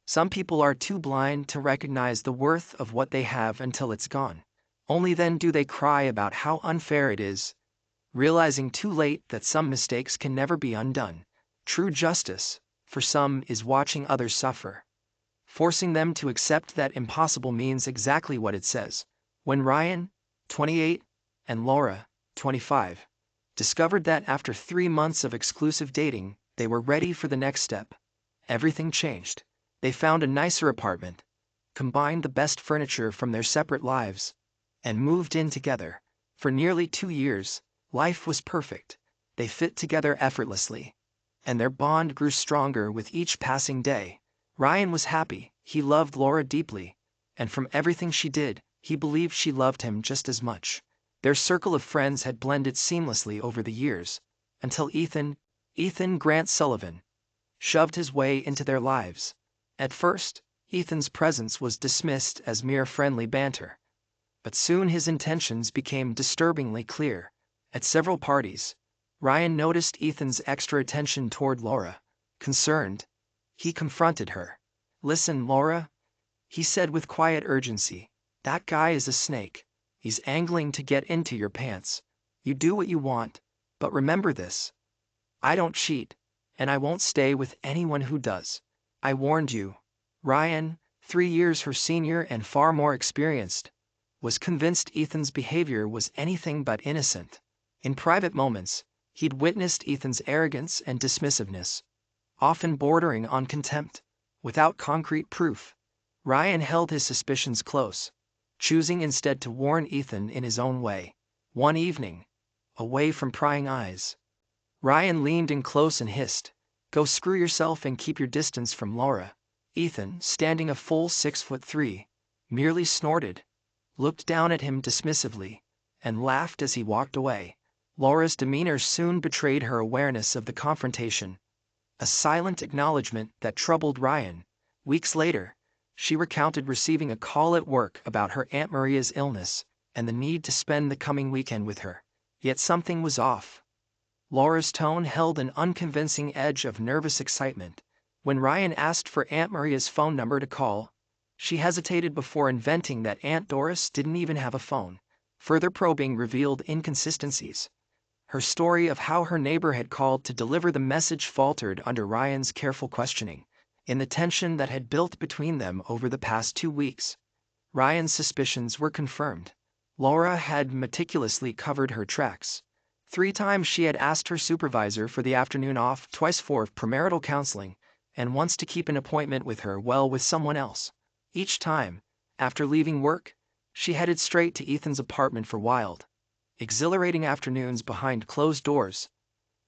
Some people are too blind to recognize the worth of what they have until it's gone. Only then do they cry about how unfair it is, realizing too late that some mistakes can never be undone. True justice, for some, is watching others suffer, forcing them to accept that impossible means exactly what it says. When Ryan, 28, and Laura, 25, discovered that after 3 months of exclusive dating, they were ready for the next step, everything changed. They found a nicer apartment, combined the best furniture from their separate lives, and moved in together. For nearly 2 years, life was perfect. They fit together effortlessly, and their bond grew stronger with each passing day. Ryan was happy, he loved Laura deeply, and from everything she did, he believed she loved him just as much. Their circle of friends had blended seamlessly over the years, until Ethan Grant Sullivan, shoved his way into their lives. At first, Ethan's presence was dismissed as mere friendly banter, but soon his intentions became disturbingly clear. At several parties, Ryan noticed Ethan's extra attention toward Laura. Concerned, he confronted her. "Listen, Laura," he said with quiet urgency, "that guy is a snake. He's angling to get into your pants. You do what you want, but remember this. I don't cheat, and I won't stay with anyone who does. I warned you." Ryan, 3 years her senior and far more experienced, was convinced Ethan's behavior was anything but innocent. In private moments, he'd witnessed Ethan's arrogance and dismissiveness, often bordering on contempt. Without concrete proof, Ryan held his suspicions close, choosing instead to warn Ethan in his own way. One evening, away from prying eyes, Ryan leaned in close and hissed, "Go screw yourself and keep your distance from Laura." Ethan, standing a full 6'3", merely snorted, looked down at him dismissively, and laughed as he walked away. Laura's demeanor soon betrayed her awareness of the confrontation, a silent acknowledgement that troubled Ryan. Weeks later, she recounted receiving a call at work about her Aunt Maria's illness and the need to spend the coming weekend with her. Yet something was off. Laura's tone held an unconvincing edge of nervous excitement. When Ryan asked for Aunt Maria's phone number to call, she hesitated before inventing that Aunt Doris didn't even have a phone. Further probing revealed inconsistencies. Her story of how her neighbor had called to deliver the message faltered under Ryan's careful questioning. In the tension that had built between them over the past 2 weeks, Ryan's suspicions were confirmed. Laura had meticulously covered her tracks. 3 times she had asked her supervisor for the afternoon off, twice for premarital counseling, and once to keep an appointment with her with someone else. Each time, after leaving work, she headed straight to Ethan's apartment for wild, exhilarating afternoons behind closed doors,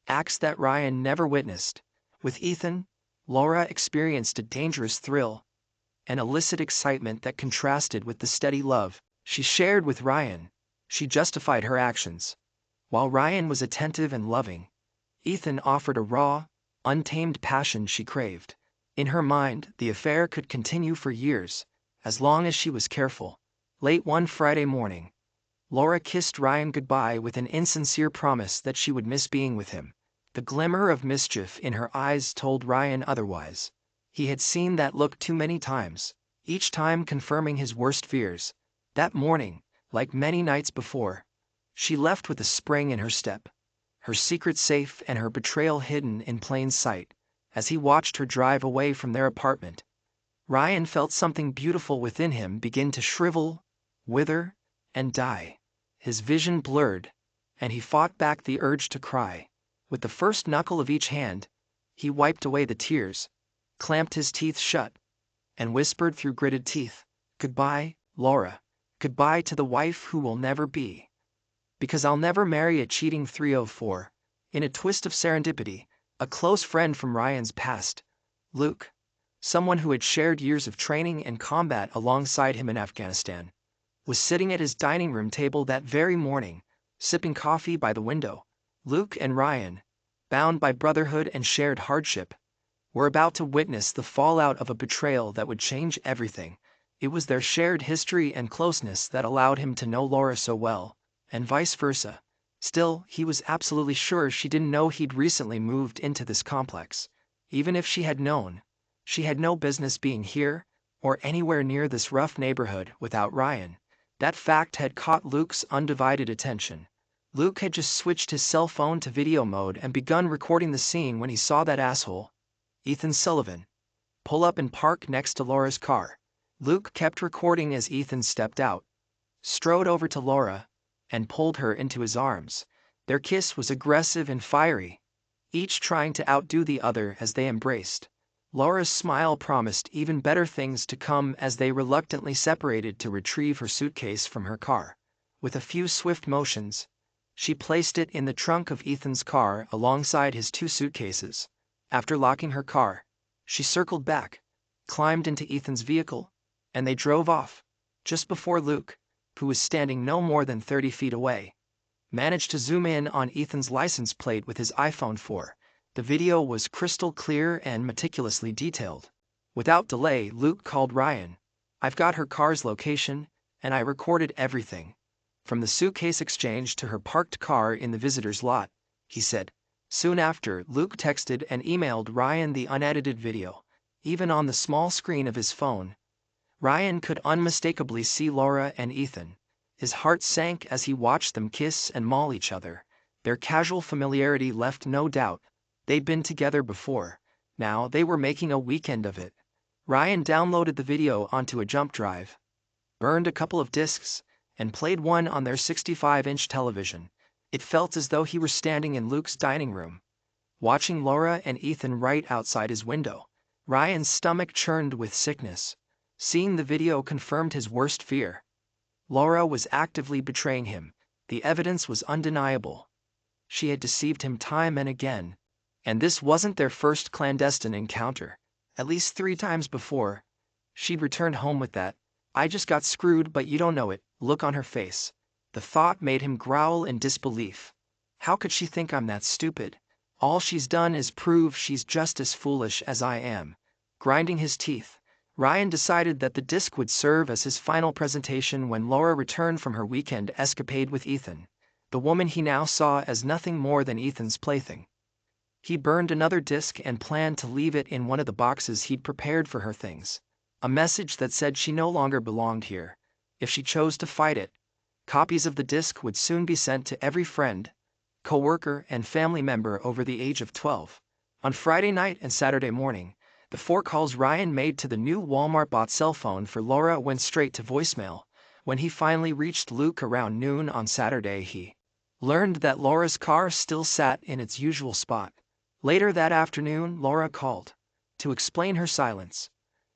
acts that Ryan never witnessed. With Ethan, Laura experienced a dangerous thrill, an illicit excitement that contrasted with the steady love she shared with Ryan. She justified her actions. While Ryan was attentive and loving, Ethan offered a raw, untamed passion she craved. In her mind, the affair could continue for years, as long as she was careful. Late one Friday morning, Laura kissed Ryan goodbye with an insincere promise that she would miss being with him. The glimmer of mischief in her eyes told Ryan otherwise. He had seen that look too many times, each time confirming his worst fears. That morning, like many nights before, she left with a spring in her step, her secret safe and her betrayal hidden in plain sight. As he watched her drive away from their apartment, Ryan felt something beautiful within him begin to shrivel, wither, and die. His vision blurred, and he fought back the urge to cry. With the first knuckle of each hand, he wiped away the tears, clamped his teeth shut, and whispered through gritted teeth, "Goodbye, Laura. Goodbye to the wife who will never be. Because I'll never marry a cheating 304. In a twist of serendipity, a close friend from Ryan's past, Luke, someone who had shared years of training and combat alongside him in Afghanistan, was sitting at his dining room table that very morning, sipping coffee by the window. Luke and Ryan, bound by brotherhood and shared hardship, were about to witness the fallout of a betrayal that would change everything. It was their shared history and closeness that allowed him to know Laura so well, and vice versa. Still, he was absolutely sure she didn't know he'd recently moved into this complex. Even if she had known, She had no business being here, or anywhere near this rough neighborhood, without Ryan. That fact had caught Luke's undivided attention. Luke had just switched his cell phone to video mode and begun recording the scene when he saw that asshole, Ethan Sullivan, pull up and park next to Laura's car. Luke kept recording as Ethan stepped out, strode over to Laura, and pulled her into his arms. Their kiss was aggressive and fiery, each trying to outdo the other as they embraced. Laura's smile promised even better things to come as they reluctantly separated to retrieve her suitcase from her car. With a few swift motions, she placed it in the trunk of Ethan's car alongside his two suitcases. After locking her car, she circled back, climbed into Ethan's vehicle, and they drove off. Just before Luke, who was standing no more than 30 feet away, managed to zoom in on Ethan's license plate with his iPhone 4. The video was crystal clear and meticulously detailed. Without delay, Luke called Ryan. "I've got her car's location, and I recorded everything, from the suitcase exchange to her parked car in the visitor's lot," he said. Soon after, Luke texted and emailed Ryan the unedited video. Even on the small screen of his phone, Ryan could unmistakably see Laura and Ethan. His heart sank as he watched them kiss and maul each other. Their casual familiarity left no doubt. They'd been together before. Now they were making a weekend of it. Ryan downloaded the video onto a jump drive, burned a couple of discs, and played one on their 65-inch television. It felt as though he were standing in Luke's dining room, watching Laura and Ethan right outside his window. Ryan's stomach churned with sickness. Seeing the video confirmed his worst fear. Laura was actively betraying him. The evidence was undeniable. She had deceived him time and again. And this wasn't their first clandestine encounter. At least 3 times before, she'd returned home with that "I just got screwed but you don't know it" look on her face. The thought made him growl in disbelief. How could she think I'm that stupid? All she's done is prove she's just as foolish as I am. Grinding his teeth, Ryan decided that the disc would serve as his final presentation when Laura returned from her weekend escapade with Ethan, the woman he now saw as nothing more than Ethan's plaything. He burned another disc and planned to leave it in one of the boxes he'd prepared for her things. A message that said she no longer belonged here. If she chose to fight it, copies of the disc would soon be sent to every friend, co-worker, and family member over the age of 12. On Friday night and Saturday morning, the 4 calls Ryan made to the new Walmart-bought cell phone for Laura went straight to voicemail. When he finally reached Luke around noon on Saturday, he learned that Laura's car still sat in its usual spot. Later that afternoon, Laura called to explain her silence.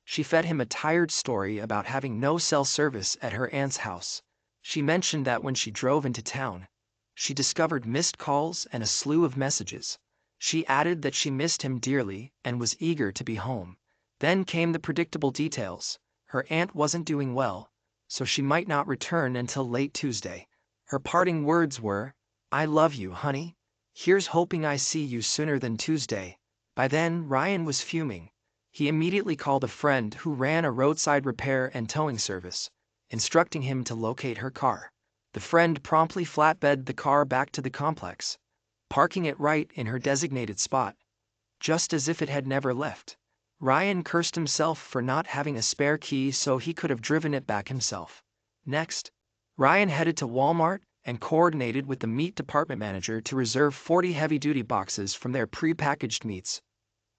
She fed him a tired story about having no cell service at her aunt's house. She mentioned that when she drove into town, she discovered missed calls and a slew of messages. She added that she missed him dearly and was eager to be home. Then came the predictable details. Her aunt wasn't doing well, so she might not return until late Tuesday. Her parting words were, "I love you, honey. Here's hoping I see you sooner than Tuesday." By then, Ryan was fuming. He immediately called a friend who ran a roadside repair and towing service, instructing him to locate her car. The friend promptly flatbed the car back to the complex, parking it right in her designated spot, just as if it had never left. Ryan cursed himself for not having a spare key so he could have driven it back himself. Next, Ryan headed to Walmart and coordinated with the meat department manager to reserve 40 heavy-duty boxes from their pre-packaged meats,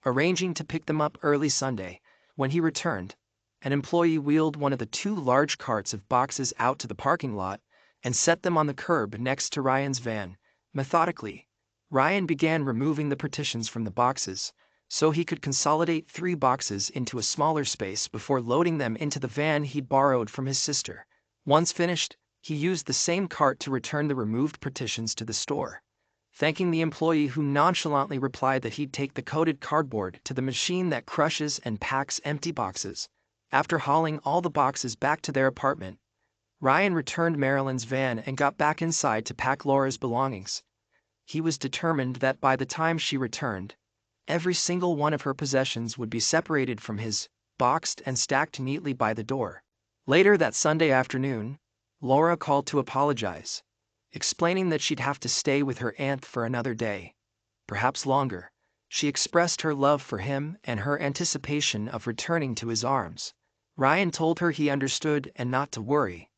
arranging to pick them up early Sunday. When he returned, an employee wheeled one of the 2 large carts of boxes out to the parking lot and set them on the curb next to Ryan's van. Methodically, Ryan began removing the partitions from the boxes so he could consolidate 3 boxes into a smaller space before loading them into the van he'd borrowed from his sister. Once finished, he used the same cart to return the removed partitions to the store, thanking the employee who nonchalantly replied that he'd take the coated cardboard to the machine that crushes and packs empty boxes. After hauling all the boxes back to their apartment, Ryan returned Marilyn's van and got back inside to pack Laura's belongings. He was determined that by the time she returned, every single one of her possessions would be separated from his, boxed and stacked neatly by the door. Later that Sunday afternoon, Laura called to apologize, explaining that she'd have to stay with her aunt for another day, perhaps longer. She expressed her love for him and her anticipation of returning to his arms. Ryan told her he understood and not to worry,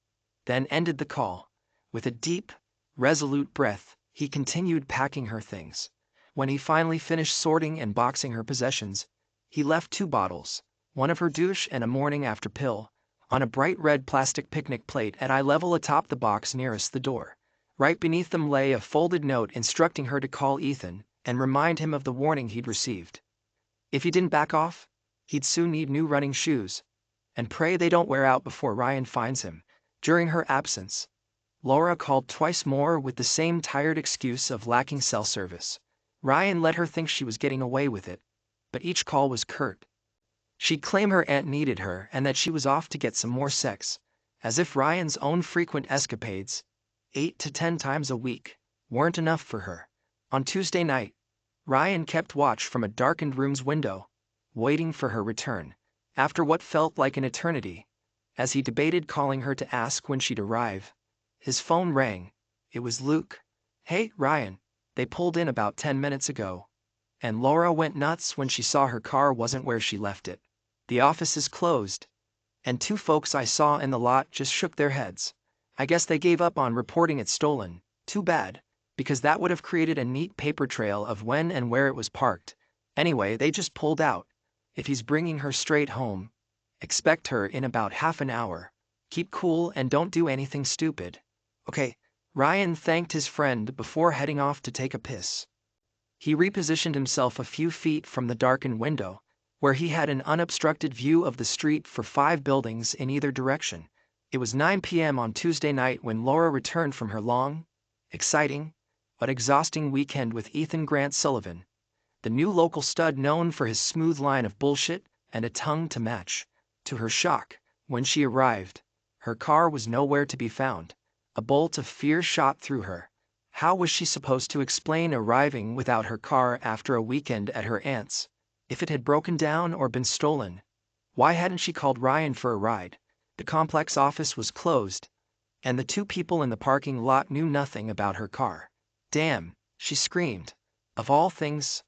then ended the call. With a deep, resolute breath, he continued packing her things. When he finally finished sorting and boxing her possessions, he left 2 bottles, one of her douche and a morning after pill, on a bright red plastic picnic plate at eye level atop the box nearest the door. Right beneath them lay a folded note instructing her to call Ethan and remind him of the warning he'd received. If he didn't back off, he'd soon need new running shoes, and pray they don't wear out before Ryan finds him. During her absence, Laura called twice more with the same tired excuse of lacking cell service. Ryan let her think she was getting away with it, but each call was curt. She'd claim her aunt needed her and that she was off to get some more sex, as if Ryan's own frequent escapades, 8 to 10 times a week, weren't enough for her. On Tuesday night, Ryan kept watch from a darkened room's window, waiting for her return. After what felt like an eternity, as he debated calling her to ask when she'd arrive, his phone rang. It was Luke. "Hey, Ryan, they pulled in about 10 minutes ago." And Laura went nuts when she saw her car wasn't where she left it. "The office is closed, and 2 folks I saw in the lot just shook their heads. I guess they gave up on reporting it stolen. Too bad, because that would have created a neat paper trail of when and where it was parked. Anyway, they just pulled out. If he's bringing her straight home, expect her in about half an hour. Keep cool and don't do anything stupid." "Okay." Ryan thanked his friend before heading off to take a piss. He repositioned himself a few feet from the darkened window, where he had an unobstructed view of the street for 5 buildings in either direction. It was 9 p.m. on Tuesday night when Laura returned from her long, exciting, but exhausting weekend with Ethan Grant Sullivan, the new local stud known for his smooth line of bullshit and a tongue to match. To her shock, when she arrived, her car was nowhere to be found. A bolt of fear shot through her. How was she supposed to explain arriving without her car after a weekend at her aunt's? If it had broken down or been stolen, why hadn't she called Ryan for a ride? The complex office was closed, and the 2 people in the parking lot knew nothing about her car. "Damn," she screamed. "Of all things,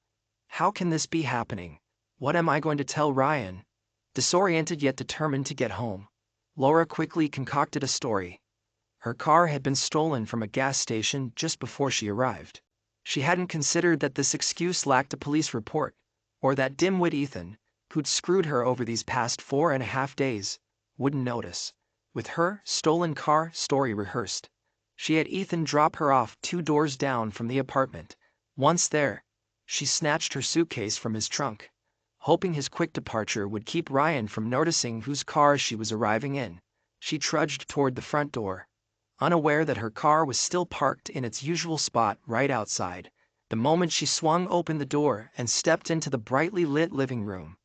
how can this be happening? What am I going to tell Ryan?" Disoriented yet determined to get home, Laura quickly concocted a story. Her car had been stolen from a gas station just before she arrived. She hadn't considered that this excuse lacked a police report, or that dimwit Ethan, who'd screwed her over these past 4.5 days, wouldn't notice. With her stolen car story rehearsed, she had Ethan drop her off 2 doors down from the apartment. Once there, she snatched her suitcase from his trunk, hoping his quick departure would keep Ryan from noticing whose car she was arriving in. She trudged toward the front door, unaware that her car was still parked in its usual spot right outside. The moment she swung open the door and stepped into the brightly lit living room,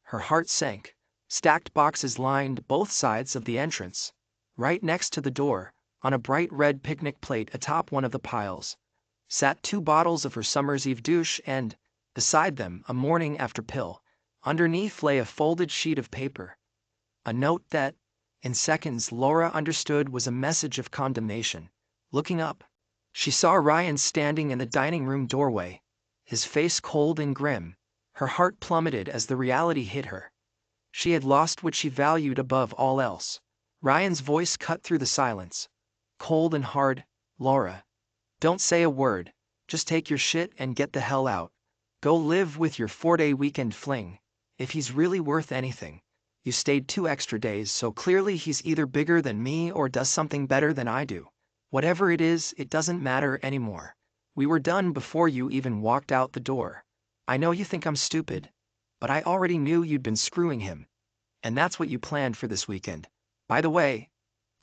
her heart sank. Stacked boxes lined both sides of the entrance. Right next to the door, on a bright red picnic plate atop one of the piles, sat 2 bottles of her summer's eve douche and, beside them, a morning after pill. Underneath lay a folded sheet of paper, a note that, in seconds, Laura understood was a message of condemnation. Looking up, she saw Ryan standing in the dining room doorway, his face cold and grim. Her heart plummeted as the reality hit her. She had lost what she valued above all else. Ryan's voice cut through the silence, cold and hard. "Laura, don't say a word. Just take your shit and get the hell out. Go live with your 4-day weekend fling. If he's really worth anything, you stayed 2 extra days, so clearly he's either bigger than me or does something better than I do. Whatever it is, it doesn't matter anymore. We were done before you even walked out the door. I know you think I'm stupid, but I already knew you'd been screwing him. And that's what you planned for this weekend. By the way,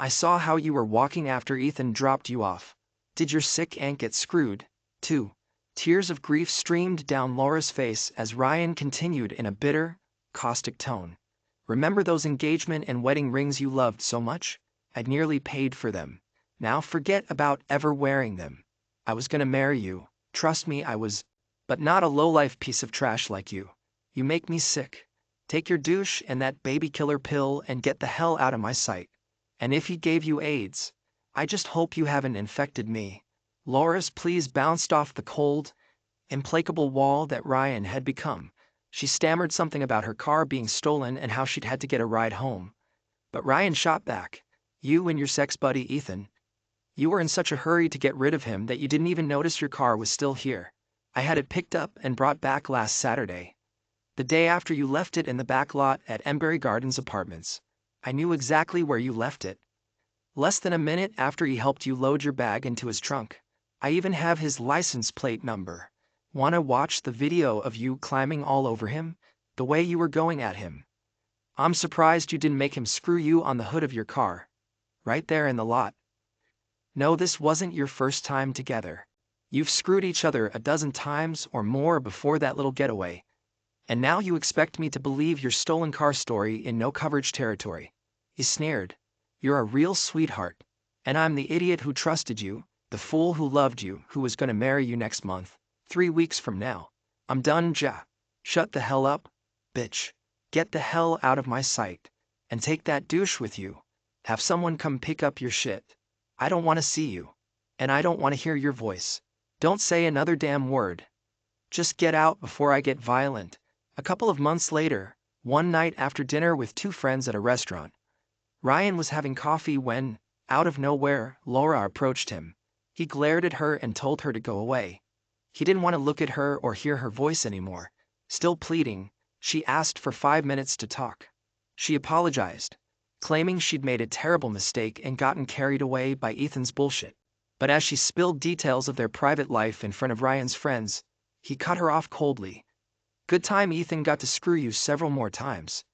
I saw how you were walking after Ethan dropped you off. Did your sick aunt get screwed, too?" Tears of grief streamed down Laura's face as Ryan continued in a bitter, caustic tone. "Remember those engagement and wedding rings you loved so much? I'd nearly paid for them. Now forget about ever wearing them. I was gonna marry you, trust me I was, but not a low-life piece of trash like you. You make me sick. Take your douche and that baby killer pill and get the hell out of my sight. And if he gave you AIDS, I just hope you haven't infected me." Laura's pleas bounced off the cold, implacable wall that Ryan had become. She stammered something about her car being stolen and how she'd had to get a ride home. But Ryan shot back. You and your sex buddy Ethan. You were in such a hurry to get rid of him that you didn't even notice your car was still here. I had it picked up and brought back last Saturday. The day after you left it in the back lot at Embury Gardens Apartments. I knew exactly where you left it. Less than a minute after he helped you load your bag into his trunk. I even have his license plate number. Wanna watch the video of you climbing all over him? The way you were going at him. I'm surprised you didn't make him screw you on the hood of your car. Right there in the lot. No, this wasn't your first time together. You've screwed each other a dozen times or more before that little getaway. And now you expect me to believe your stolen car story in no coverage territory. He sneered. You're a real sweetheart. And I'm the idiot who trusted you, the fool who loved you, who was gonna marry you next month, 3 weeks from now. I'm done, Ja. Shut the hell up, bitch. Get the hell out of my sight. And take that douche with you. Have someone come pick up your shit. I don't want to see you. And I don't want to hear your voice. Don't say another damn word. Just get out before I get violent. A couple of months later, one night after dinner with 2 friends at a restaurant, Ryan was having coffee when, out of nowhere, Laura approached him. He glared at her and told her to go away. He didn't want to look at her or hear her voice anymore. Still pleading, she asked for 5 minutes to talk. She apologized, claiming she'd made a terrible mistake and gotten carried away by Ethan's bullshit. But as she spilled details of their private life in front of Ryan's friends, he cut her off coldly. Good time Ethan got to screw you several more times.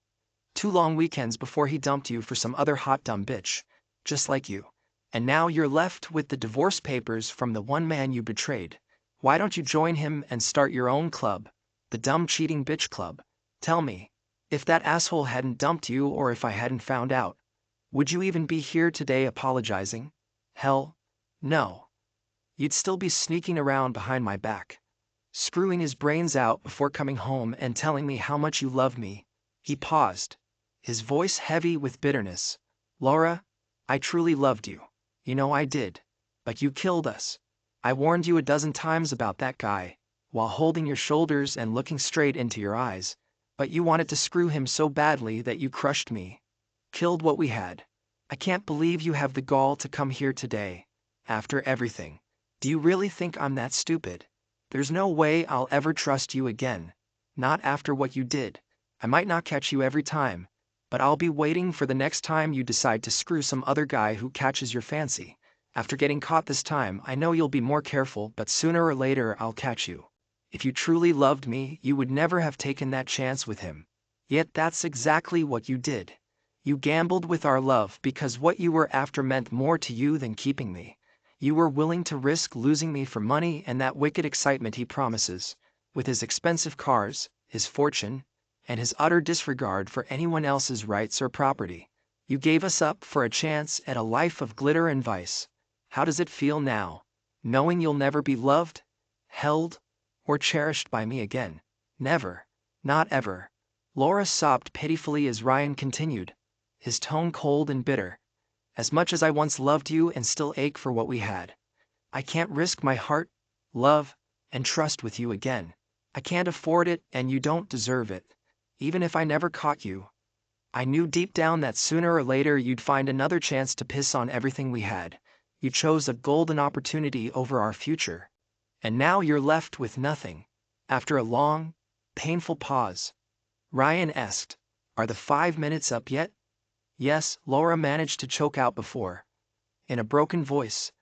2 long weekends before he dumped you for some other hot dumb bitch, just like you. And now you're left with the divorce papers from the one man you betrayed. Why don't you join him and start your own club, the Dumb Cheating Bitch Club? Tell me, if that asshole hadn't dumped you or if I hadn't found out, would you even be here today apologizing? Hell, no. You'd still be sneaking around behind my back, screwing his brains out before coming home and telling me how much you love me. He paused, his voice heavy with bitterness. Laura, I truly loved you. You know I did. But you killed us. I warned you a dozen times about that guy, while holding your shoulders and looking straight into your eyes. But you wanted to screw him so badly that you crushed me. Killed what we had. I can't believe you have the gall to come here today. After everything. Do you really think I'm that stupid? There's no way I'll ever trust you again. Not after what you did. I might not catch you every time, but I'll be waiting for the next time you decide to screw some other guy who catches your fancy. After getting caught this time, I know you'll be more careful, but sooner or later I'll catch you. If you truly loved me, you would never have taken that chance with him. Yet that's exactly what you did. You gambled with our love because what you were after meant more to you than keeping me. You were willing to risk losing me for money and that wicked excitement he promises, with his expensive cars, his fortune, and his utter disregard for anyone else's rights or property. You gave us up for a chance at a life of glitter and vice. How does it feel now, knowing you'll never be loved, held, or cherished by me again? Never. Not ever. Laura sobbed pitifully as Ryan continued, his tone cold and bitter. As much as I once loved you and still ache for what we had, I can't risk my heart, love, and trust with you again. I can't afford it and you don't deserve it. Even if I never caught you, I knew deep down that sooner or later you'd find another chance to piss on everything we had. You chose a golden opportunity over our future. And now you're left with nothing. After a long, painful pause, Ryan asked, Are the 5 minutes up yet? Yes, Laura managed to choke out before, in a broken voice,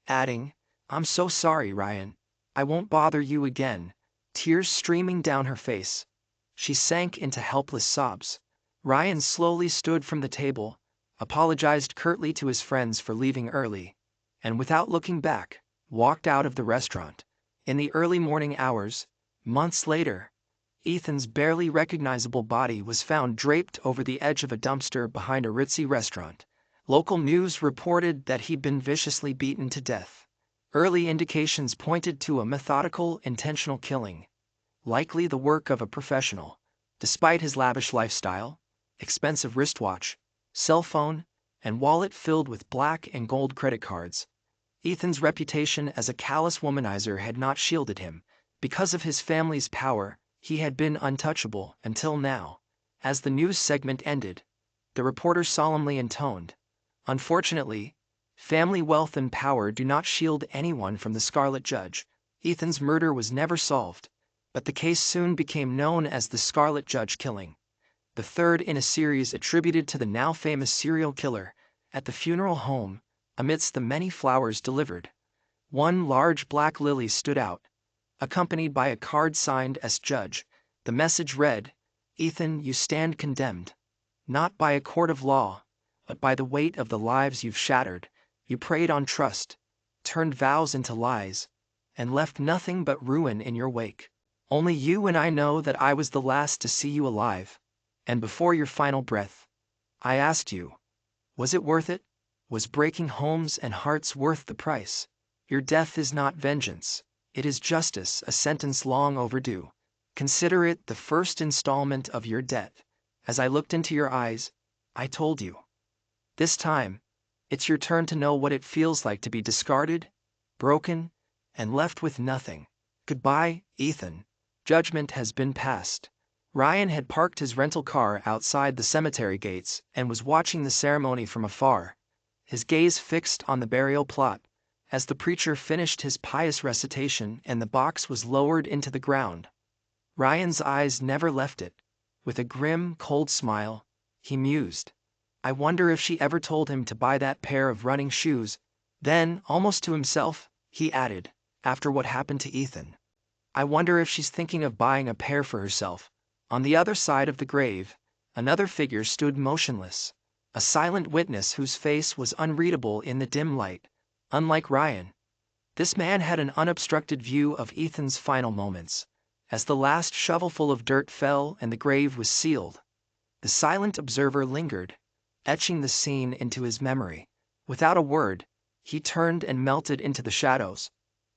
adding, I'm so sorry, Ryan. I won't bother you again. Tears streaming down her face, she sank into helpless sobs. Ryan slowly stood from the table, apologized curtly to his friends for leaving early, and without looking back, walked out of the restaurant. In the early morning hours, months later, Ethan's barely recognizable body was found draped over the edge of a dumpster behind a ritzy restaurant. Local news reported that he'd been viciously beaten to death. Early indications pointed to a methodical, intentional killing, likely the work of a professional. Despite his lavish lifestyle, expensive wristwatch, cell phone, and wallet filled with black and gold credit cards, Ethan's reputation as a callous womanizer had not shielded him. Because of his family's power, he had been untouchable until now. As the news segment ended, the reporter solemnly intoned, "Unfortunately, family wealth and power do not shield anyone from the Scarlet Judge." Ethan's murder was never solved, but the case soon became known as the Scarlet Judge killing, the third in a series attributed to the now famous serial killer. At the funeral home, amidst the many flowers delivered, one large black lily stood out, accompanied by a card signed as Judge. The message read, "Ethan, you stand condemned. Not by a court of law, but by the weight of the lives you've shattered. You preyed on trust, turned vows into lies, and left nothing but ruin in your wake. Only you and I know that I was the last to see you alive. And before your final breath, I asked you, was it worth it? Was breaking homes and hearts worth the price? Your death is not vengeance. It is justice, a sentence long overdue. Consider it the first installment of your debt." As I looked into your eyes, I told you, this time, it's your turn to know what it feels like to be discarded, broken, and left with nothing. Goodbye, Ethan. Judgment has been passed. Ryan had parked his rental car outside the cemetery gates and was watching the ceremony from afar, his gaze fixed on the burial plot. As the preacher finished his pious recitation and the box was lowered into the ground, Ryan's eyes never left it. With a grim, cold smile, he mused, "I wonder if she ever told him to buy that pair of running shoes." Then, almost to himself, he added, "After what happened to Ethan, I wonder if she's thinking of buying a pair for herself." On the other side of the grave, another figure stood motionless, a silent witness whose face was unreadable in the dim light. Unlike Ryan, this man had an unobstructed view of Ethan's final moments. As the last shovelful of dirt fell and the grave was sealed, the silent observer lingered, etching the scene into his memory. Without a word, he turned and melted into the shadows,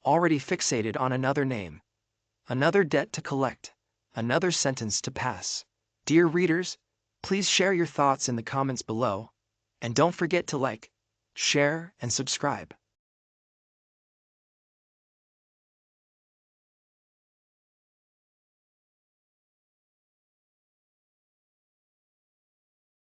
already fixated on another name, another debt to collect, another sentence to pass. Dear readers, please share your thoughts in the comments below, and don't forget to like, share, and subscribe.